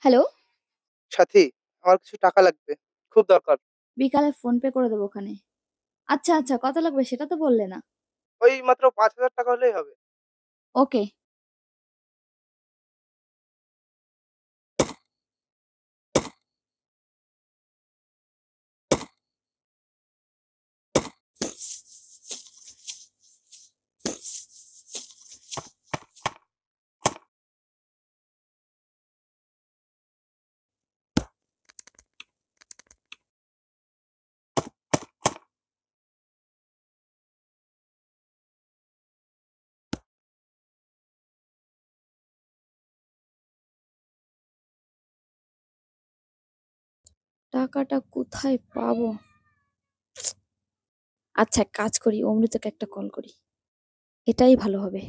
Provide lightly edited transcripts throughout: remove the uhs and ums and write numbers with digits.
Hello? সাথী, আমার কিছু টাকা লাগবে। খুব দরকার। বিকালে ফোন পে করে দেবো ওখানে। আচ্ছা, আচ্ছা কত লাগবে সেটা তো বললে না। ওই মাত্র ৳৫,০০০ হলেই হবে। ওকে। টাকাটা কোথায় পাবো? আচ্ছা এক কাজ করি, অমৃতকে একটা কল করি। এটাই ভালো হবে।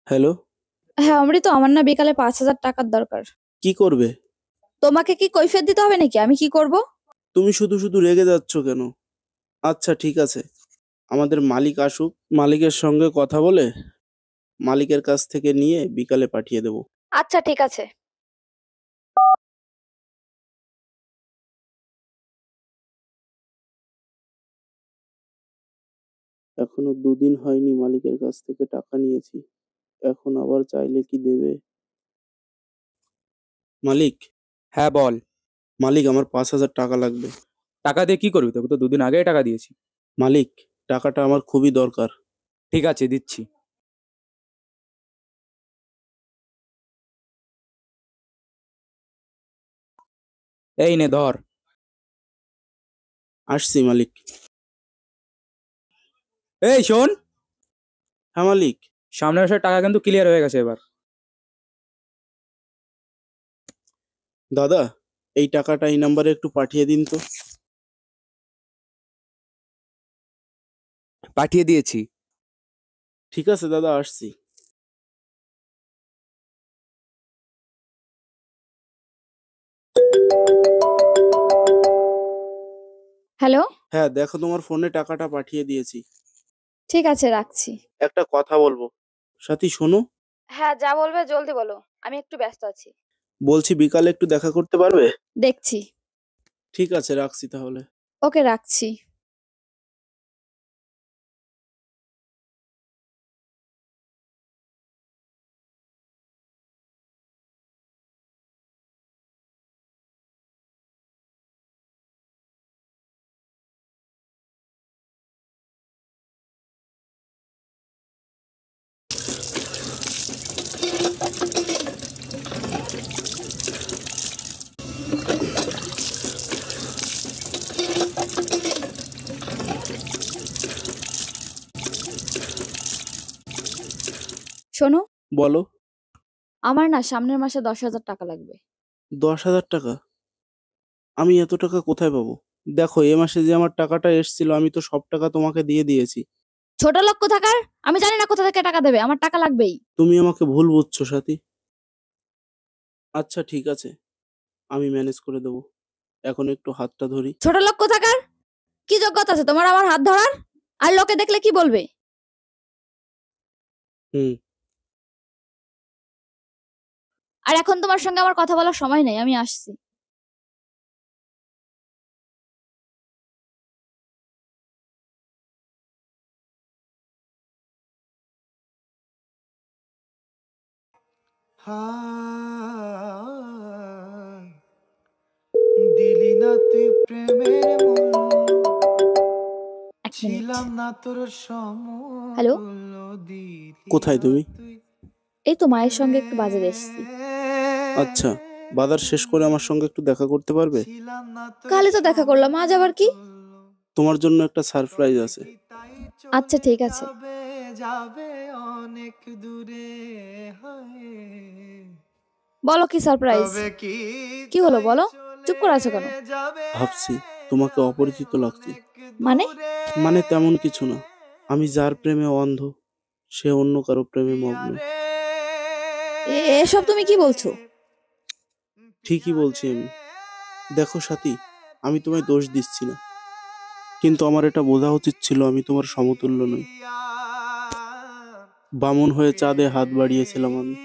হ্যালো, হ্যাঁ, অমৃত আমার না বিকালে ৫,০০০ টাকার দরকার। কি করবে? তোমাকে কি কৈফিয়ত দিতে হবে নাকি? আমি কি করব? তুমি শুধু রেগে যাচ্ছ কেন? আচ্ছা ঠিক আছে, আমাদের মালিক আসুক, মালিকের সঙ্গে কথা বলে মালিকের কাছ থেকে নিয়ে বিকালে পাঠিয়ে দেব। আচ্ছা ঠিক আছে। এখনো ২ দিন হয়নি মালিকের কাছ থেকে টাকা নিয়েছি, এখন আবার চাইলে কি দেবে? মালিক, হ্যাঁ বল। মালিক আমার ৫,০০০ টাকা লাগবে। টাকা দিয়ে কি করবি? তোকে তো ২ দিন আগেই টাকা দিয়েছি। মালিক, টাকাটা আমার খুবই দরকার। ঠিক আছে দিচ্ছি। এই নে ধর। আসছি মালিক। এই শোন, হ্যাঁ মালিক। সামনের মাসের টাকা কিন্তু ক্লিয়ার হয়ে গেছে এবার। দাদা, এই টাকাটা এই নাম্বারে একটু পাঠিয়ে দিন তো। পাঠিয়ে দিয়েছি। ঠিক আছে দাদা, আসছি। হ্যালো? হ্যাঁ দেখো, তোমার ফোনে টাকাটা পাঠিয়ে দিয়েছি। ঠিক আছে রাখছি। একটা কথা বলবো। সাথী শোনো, হ্যাঁ, যা বলবে জলদি বলো। আমি একটু ব্যস্ত আছি। বলছি বিকালে একটু দেখা করতে পারবে? দেখছি। ঠিক আছে, রাখছি তাহলে। ওকে রাখছি। শোনো, বলো। আমার না সামনের মাসে ১০,০০০ টাকা লাগবে। ১০,০০০ টাকা? আমি এত টাকা কোথায় পাবো? দেখো, এ মাসে যে আমার টাকাটা এসছিল আমি তো সব টাকা তোমাকে দিয়ে দিয়েছি। ছোট লোক কোথাকার! আমি জানি না কোথা থেকে টাকা দেবে। আমার টাকা লাগবেই। তুমি আমাকে ভুল বুঝছো সাথী। আচ্ছা ঠিক আছে, আমি ম্যানেজ করে দেবো। এখন একটু হাতটা ধরি। ছোট লোক কোথাকার! কি যোগ্যতা আছে তোমার আমার হাত ধরার? আর লোকে দেখলে কি বলবে? হুম। আর এখন তোমার সঙ্গে আমার কথা বলার সময় নেই। আমি আসছি। দিলি না তুই প্রেমের এক মিনিট। ছিলাম না তোর হ্যালো? সমতুল্য দিলি কোথায় না তুমি? তুই এই তো মায়ের সঙ্গে একটু বাজারে এসেছি। আচ্ছা, বাজার শেষ করে আমার সঙ্গে একটু দেখা করতে পারবে? ছিলাম না তোর কালই তো দেখা করলাম, আজ আবার কি? তোমার জন্য একটা সারপ্রাইজ আছে। আচ্ছা ঠিক আছে। যাবে যাবে অনেক দূরে হায় বলো কি সারপ্রাইজ? তবে কি কি হলো বলো? চুপ করে আছো কেন? যাবে ভাবছি তোমাকে অপরিচিত লাগছে। মানে? মানে তেমন কিছু না। আমি যার প্রেমে অন্ধ, সে অন্য কারো প্রেমে মগ্ন। এসব তুমি কি বলছো? ঠিকই বলছি আমি। দেখো সাথী, আমি তোমায় দোষ দিচ্ছি না, কিন্তু আমার এটা বোঝা উচিত ছিল আমি তোমার সমতুল্য নই। বামন হয়ে চাঁদে হাত বাড়িয়েছিলাম আমি,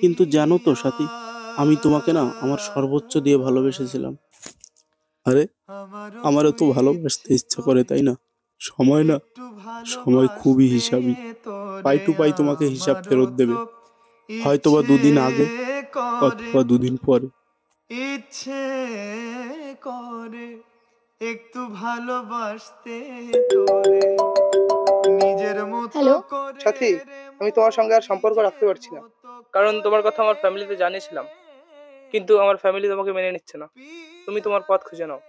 কিন্তু জানো তো সাথী, আমি তোমাকে না আমার সর্বোচ্চ দিয়ে ভালোবেসেছিলাম। আরে আমারও তো ভালোবাসতে ইচ্ছা করে, তাই না? সময় না, সময় খুবই হিসাবি। পাই টু পাই তোমাকে হিসাব ফেরত দেবে, হয়তোবা দুদিন আগে অথবা দুদিন পরে। ইচ্ছে করে একটু ভালোবাসতে তোরে নিজের মতো হ্যালো? করে সাথী, আমি তোমার সঙ্গে আর সম্পর্ক রাখতে পারছি না। কারণ তোমার কথা আমার ফ্যামিলিতে জানিয়েছিলাম, কিন্তু আমার ফ্যামিলি তোমাকে মেনে নিচ্ছে না। তুমি তোমার পথ খুঁজে নাও।